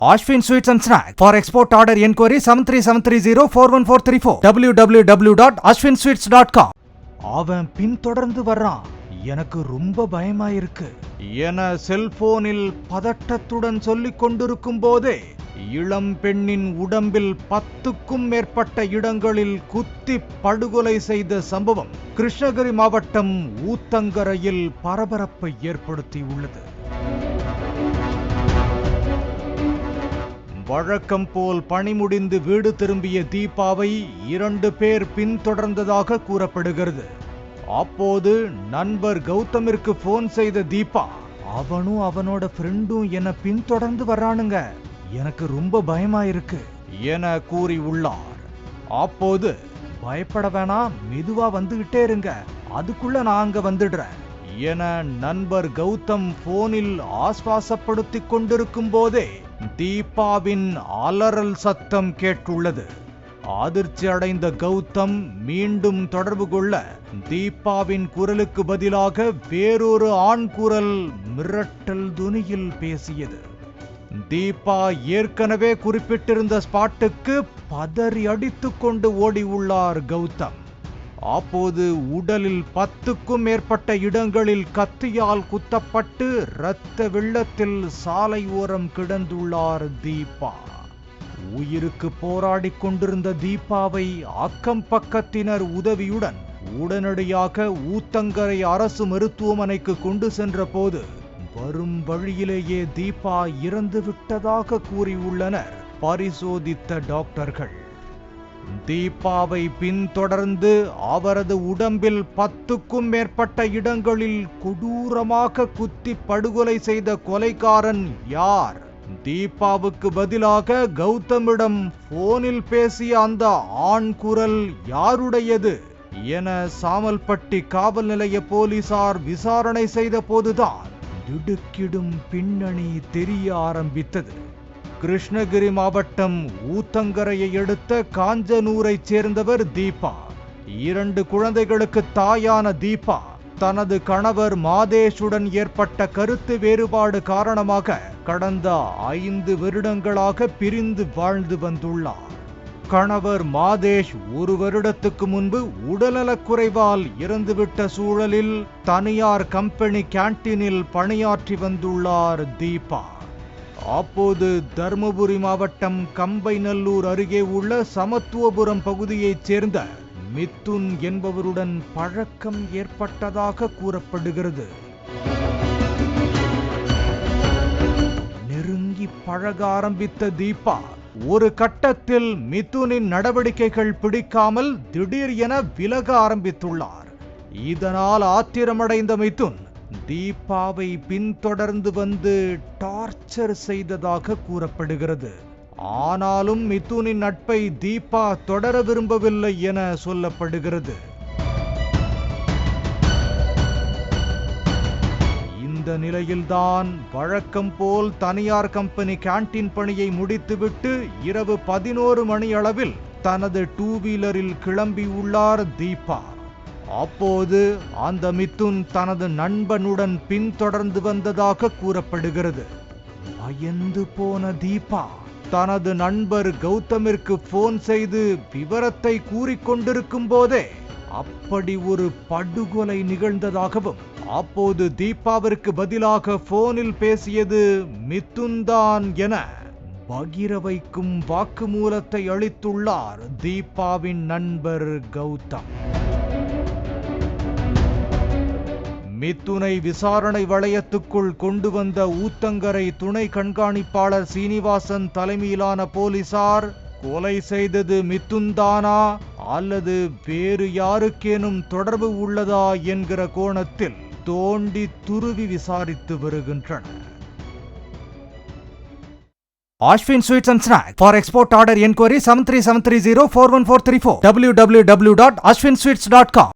Ashwin Sweets and Snacks. For export order enquiry 73730 41434 www.ashwinsweets.com. அவன் பின்தொடர்ந்து வர்றான். எனக்கு ரொம்ப பயமா இருக்கு என செல்போனில் பதட்டத்துடன் சொல்லிக் கொண்டிருக்கும் போதே இளம் பெண்ணின் உடம்பில் 10க்கும் மேற்பட்ட இடங்களில் குத்தி படுகொலை செய்த சம்பவம் கிருஷ்ணகிரி மாவட்டம் ஊத்தங்கரையில் பரபரப்பை ஏற்படுத்தியுள்ளது. வழக்கம் போல் பணி முடிந்து வீடு திரும்பிய தீபாவை 2 பேர் பின்தொடர்ந்ததாக கூறப்படுகிறது. அப்போது நண்பர் கௌதமிற்கு போன் செய்த தீபா, அவனும் அவனோட ஃப்ரெண்டும் என்ன பின்தொடர்ந்து வர்றானுங்க, எனக்கு ரொம்ப பயமா இருக்கு என கூறியுள்ளார். அப்போது பயப்பட வேணாம், மெதுவா வந்துகிட்டே இருங்க, அதுக்குள்ள நான் அங்க வந்துடுறேன் என நண்பர் கௌதம் போனில் ஆஸ்வாசப்படுத்திக் கொண்டிருக்கும் போதே தீபாவின் அலறல் சத்தம் கேட்டுள்ளது. அதிர்ச்சி அடைந்த கௌதம் மீண்டும் தொடர்பு கொள்ள தீபாவின் குரலுக்கு பதிலாக வேறொரு ஆண் குரல் மிரட்டல் துணியில் பேசியது. தீபா ஏற்கனவே குறிப்பிட்டிருந்த ஸ்பாட்டுக்கு பதறி அடித்துக் கொண்டு ஓடி உள்ளார் கௌதம். அப்போது உடலில் 10க்கும் மேற்பட்ட இடங்களில் கத்தியால் குத்தப்பட்டு இரத்த வெள்ளத்தில் சாலை ஓரம் கிடந்துள்ளார் தீபா. உயிருக்கு போராடி கொண்டிருந்த தீபாவை அக்கம் பக்கத்தினர் உதவியுடன் உடனடியாக ஊத்தங்கரை அரசு மருத்துவமனைக்கு கொண்டு சென்ற போது வரும் வழியிலேயே தீபா இறந்து விட்டதாக கூறியுள்ளனர் பரிசோதித்த டாக்டர்கள். தீபாவை பின்தொடர்ந்து அவரது உடம்பில் 10க்கும் மேற்பட்ட இடங்களில் கொடூரமாக குத்தி படுகொலை செய்த கொலைகாரன் யார்? தீபாவுக்கு பதிலாக கௌதமிடம் போனில் பேசிய அந்த ஆண் குரல் யாருடையது என சாமல்பட்டி காவல் நிலைய போலீசார் விசாரணை செய்த போதுதான் திடுக்கிடும் பின்னணி தெரிய ஆரம்பித்தது. கிருஷ்ணகிரி மாவட்டம் ஊத்தங்கரையை அடுத்த காஞ்சனூரை சேர்ந்தவர் தீபா. 2 குழந்தைகளுக்கு தாயான தீபா தனது கணவர் மாதேஷுடன் ஏற்பட்ட கருத்து வேறுபாடு காரணமாக கடந்த 5 வருடங்களாக பிரிந்து வாழ்ந்து வந்துள்ளார். கணவர் மாதேஷ் 1 வருடத்துக்கு முன்பு உடல்நலக்குறைவால் இறந்துவிட்ட சூழலில் தனியார் கம்பெனி கேண்டீனில் பணியாற்றி வந்துள்ளார் தீபா. அப்போது தர்மபுரி மாவட்டம் கம்பைநல்லூர் அருகே உள்ள சமத்துவபுரம் பகுதியைச் சேர்ந்த மித்துன் என்பவருடன் பழக்கம் ஏற்பட்டதாக கூறப்படுகிறது. நெருங்கி பழக ஆரம்பித்த தீபா ஒரு கட்டத்தில் மிதுனின் நடவடிக்கைகள் பிடிக்காமல் திடீர் என விலக ஆரம்பித்துள்ளார். இதனால் ஆத்திரமடைந்த மிதுன் தீபாவை பின்தொடர்ந்து வந்து டார்ச்சர் செய்ததாக கூறப்படுகிறது. ஆனாலும் மிதுனின் நட்பை தீபா தொடர விரும்பவில்லை என சொல்லப்படுகிறது. இந்த நிலையில்தான் வழக்கம் போல் தனியார் கம்பெனி கேண்டீன் பணியை முடித்துவிட்டு இரவு 11 மணி அளவில் தனது 2 வீலரில் கிளம்பியுள்ளார் தீபா. அப்போது அந்த மிதுன் தனது நண்பனுடன் பின்தொடர்ந்து வந்ததாக கூறப்படுகிறது. பயந்து போன தீபா தனது நண்பர் கௌதமிற்கு போன் செய்து விவரத்தை கூறிக்கொண்டிருக்கும் போதே அப்படி ஒரு படுகொலை நிகழ்ந்ததாகவும் அப்போது தீபாவிற்கு பதிலாக போனில் பேசியது மிதுன்தான் என பகிர வைக்கும் வாக்குமூலத்தை அளித்துள்ளார் தீபாவின் நண்பர் கௌதம். மிதுனை விசாரணை வளையத்துக்குள் கொண்டு வந்த ஊத்தங்கரை துணை கண்காணிப்பாளர் சீனிவாசன் தலைமையிலான போலீசார் கொலை செய்தது மிதுன்தானா அல்லது வேறு யாருக்கேனும் தொடர்பு உள்ளதா என்கிற கோணத்தில் தோண்டி துருவி விசாரித்து வருகின்றனர். Ashwin Sweets and Snacks. For export order enquiry 73730 41434 www.ashwinsweets.com.